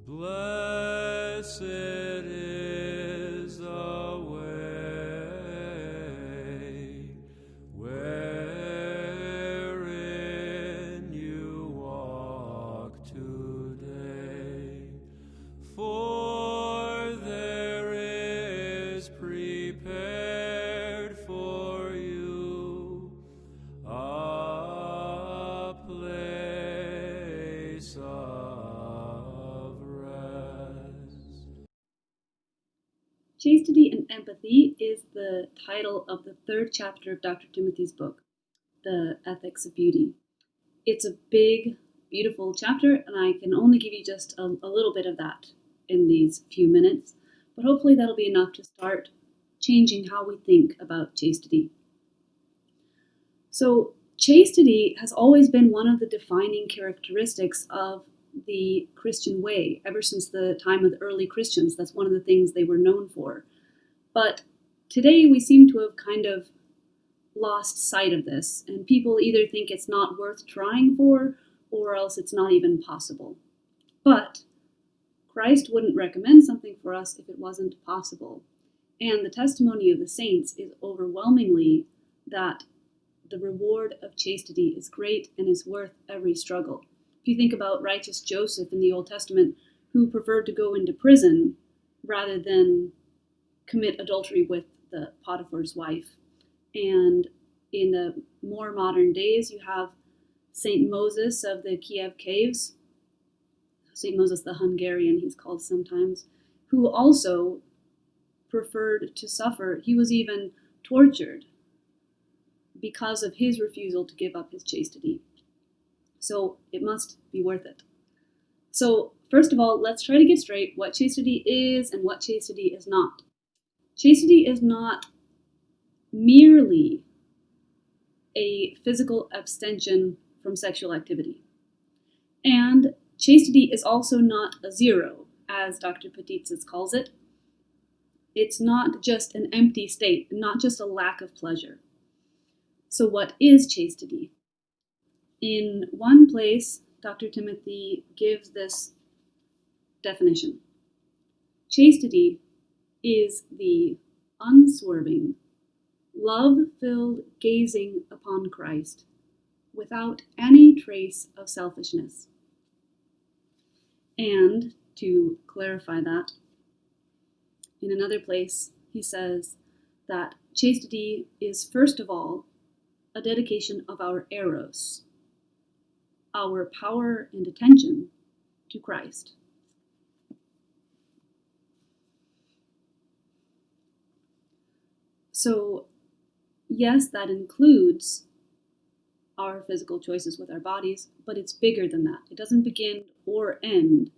Blessed is the way wherein you walk today, for there is prepared for you a place of rest. Chastity and Empathy is the title of the third chapter of Dr. Timothy's book, The Ethics of Beauty. It's a big, beautiful chapter, and I can only give you just a little bit of that in these few minutes, but hopefully that'll be enough to start changing how we think about chastity. So, chastity has always been one of the defining characteristics of the Christian way. Ever since the time of the early Christians, that's one of the things they were known for. But today we seem to have kind of lost sight of this, and people either think it's not worth trying for, or else it's not even possible. But Christ wouldn't recommend something for us if it wasn't possible. And the testimony of the saints is overwhelmingly that the reward of chastity is great and is worth every struggle. If you think about righteous Joseph in the Old Testament, who preferred to go into prison rather than commit adultery with the Potiphar's wife. And in the more modern days, you have Saint Moses of the Kiev caves, Saint Moses the Hungarian, he's called sometimes, who also preferred to suffer. He was even tortured because of his refusal to give up his chastity. So it must be worth it. So first of all, let's try to get straight what chastity is and what chastity is not. Chastity is not merely a physical abstention from sexual activity. And chastity is also not a zero, as Dr. Patitsas calls it. It's not just an empty state, not just a lack of pleasure. So what is chastity? In one place, Dr. Timothy gives this definition. Chastity is the unswerving, love-filled gazing upon Christ without any trace of selfishness. And to clarify that, in another place, he says that chastity is first of all a dedication of our Eros, our power and attention to Christ. So, yes, that includes our physical choices with our bodies, but it's bigger than that. It doesn't begin or end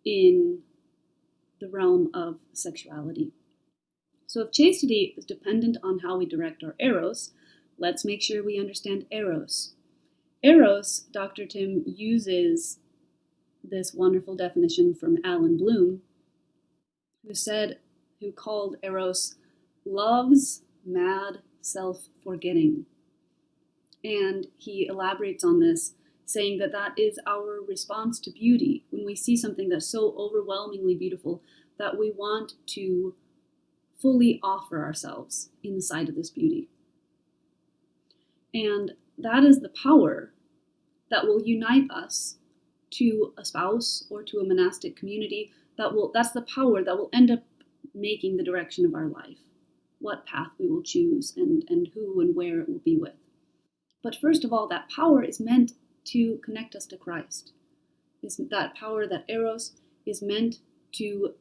in the realm of sexuality. So if chastity is dependent on how we direct our Eros, let's make sure we understand Eros. Eros, Dr. Tim uses this wonderful definition from Alan Bloom, who called Eros love's mad self-forgetting. And he elaborates on this, saying that that is our response to beauty, when we see something that's so overwhelmingly beautiful that we want to fully offer ourselves in the sight of this beauty. And that is the power that will unite us to a spouse or to a monastic community. That's the power that will end up making the direction of our life, what path we will choose and who and where it will be with. But first of all, that power is meant to connect us to Christ. That power, that Eros, is meant to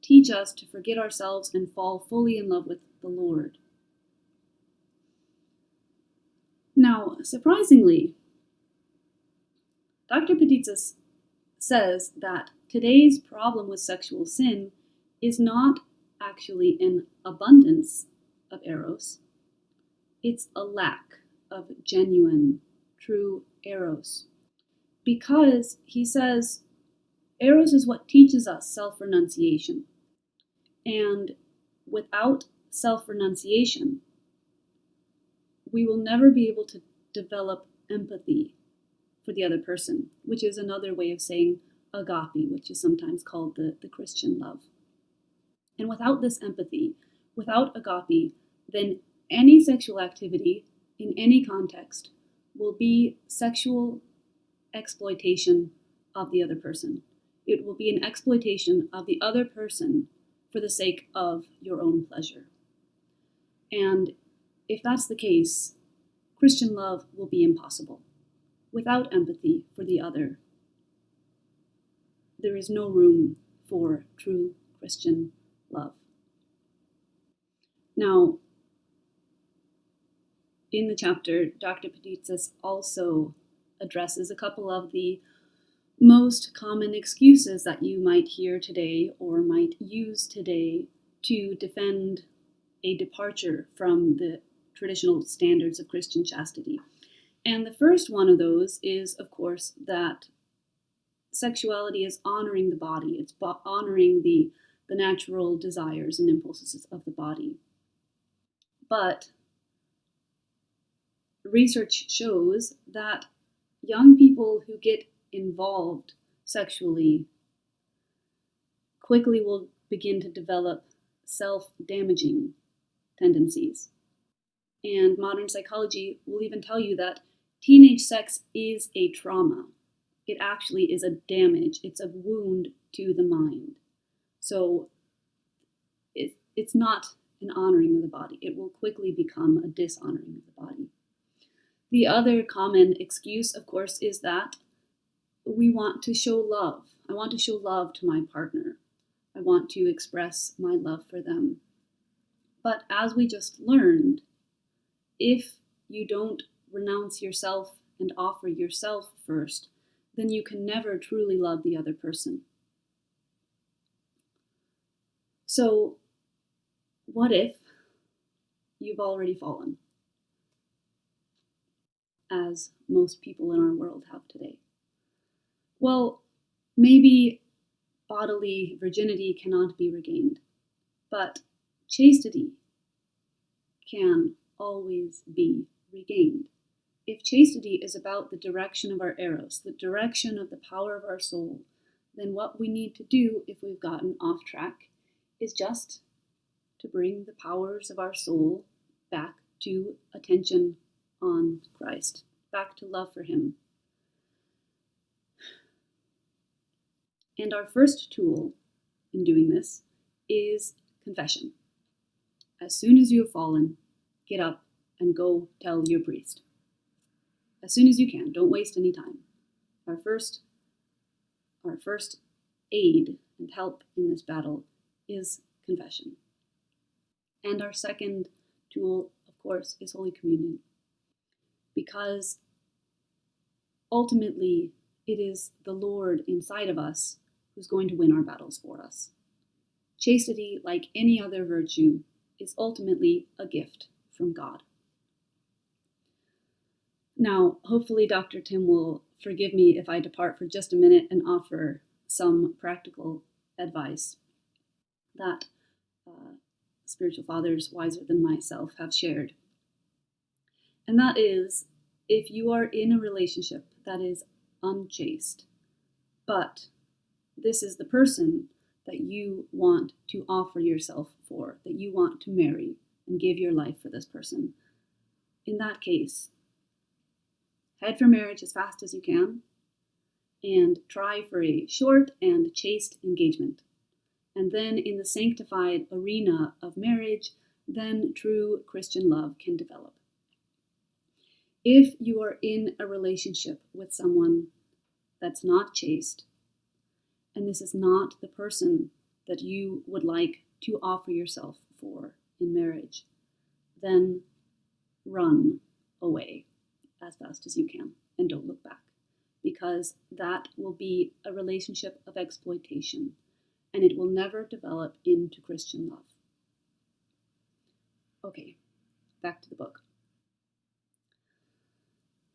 teach us to forget ourselves and fall fully in love with the Lord. Now, surprisingly, Dr. Patitsas says that today's problem with sexual sin is not actually an abundance of Eros. It's a lack of genuine, true Eros. Because, he says, Eros is what teaches us self-renunciation. And without self-renunciation, we will never be able to develop empathy for the other person, which is another way of saying agape, which is sometimes called the Christian love. And without this empathy, without agape, then any sexual activity in any context will be sexual exploitation of the other person. It will be an exploitation of the other person for the sake of your own pleasure. And if that's the case, Christian love will be impossible. Without empathy for the other, there is no room for true Christian love. Now, in the chapter, Dr. Patitsas also addresses a couple of the most common excuses that you might hear today or might use today to defend a departure from the traditional standards of Christian chastity. And the first one of those is, of course, that sexuality is honoring the body. It's honoring the natural desires and impulses of the body. But research shows that young people who get involved sexually quickly will begin to develop self-damaging tendencies. And modern psychology will even tell you that teenage sex is a trauma. It actually is a damage. It's a wound to the mind. So it's not an honoring of the body. It will quickly become a dishonoring of the body. The other common excuse, of course, is that we want to show love. I want to show love to my partner. I want to express my love for them. But as we just learned, if you don't renounce yourself and offer yourself first, then you can never truly love the other person. So, what if you've already fallen, as most people in our world have today? Well, maybe bodily virginity cannot be regained, but chastity can always be regained. If chastity is about the direction of our Eros, the direction of the power of our soul, then what we need to do if we've gotten off track is just to bring the powers of our soul back to attention on Christ, back to love for Him. And our first tool in doing this is confession. As soon as you have fallen, get up and go tell your priest. As soon as you can, don't waste any time. Our first aid and help in this battle is confession. And our second tool, of course, is Holy Communion. Because ultimately, it is the Lord inside of us who's going to win our battles for us. Chastity, like any other virtue, is ultimately a gift from God. Now, hopefully Dr. Tim will forgive me if I depart for just a minute and offer some practical advice that spiritual fathers wiser than myself have shared. And that is, if you are in a relationship that is unchaste, but this is the person that you want to offer yourself for, that you want to marry and give your life for this person, in that case, head for marriage as fast as you can and try for a short and chaste engagement. And then in the sanctified arena of marriage, then true Christian love can develop. If you are in a relationship with someone that's not chaste, and this is not the person that you would like to offer yourself for in marriage, then run away as fast as you can and don't look back, because that will be a relationship of exploitation and it will never develop into Christian love. Okay, back to the book.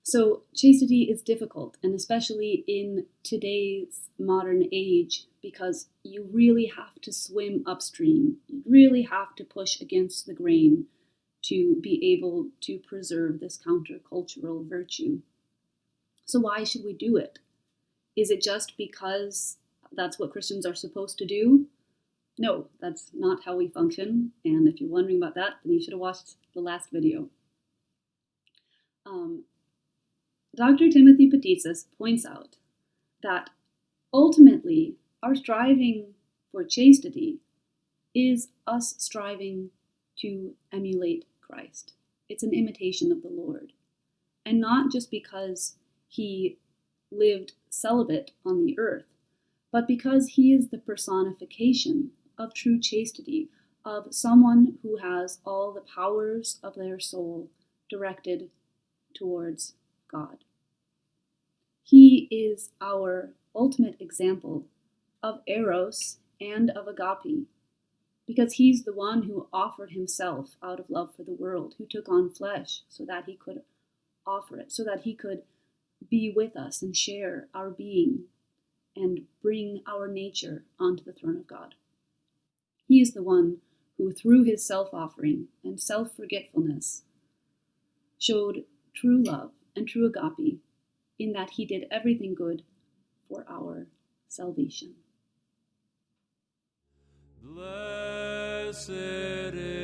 So chastity is difficult, and especially in today's modern age, because you really have to swim upstream. You really have to push against the grain to be able to preserve this countercultural virtue. So why should we do it? Is it just because that's what Christians are supposed to do? No, that's not how we function. And if you're wondering about that, then you should have watched the last video. Dr. Timothy Patitsas points out that ultimately our striving for chastity is us striving to emulate Christ. It's an imitation of the Lord. And not just because he lived celibate on the earth, but because he is the personification of true chastity, of someone who has all the powers of their soul directed towards God. He is our ultimate example of Eros and of agape, because he's the one who offered himself out of love for the world, who took on flesh so that he could offer it, so that he could be with us and share our being and bring our nature onto the throne of God. He is the one who, through his self-offering and self-forgetfulness, showed true love and true agape in that he did everything good for our salvation. Blessed is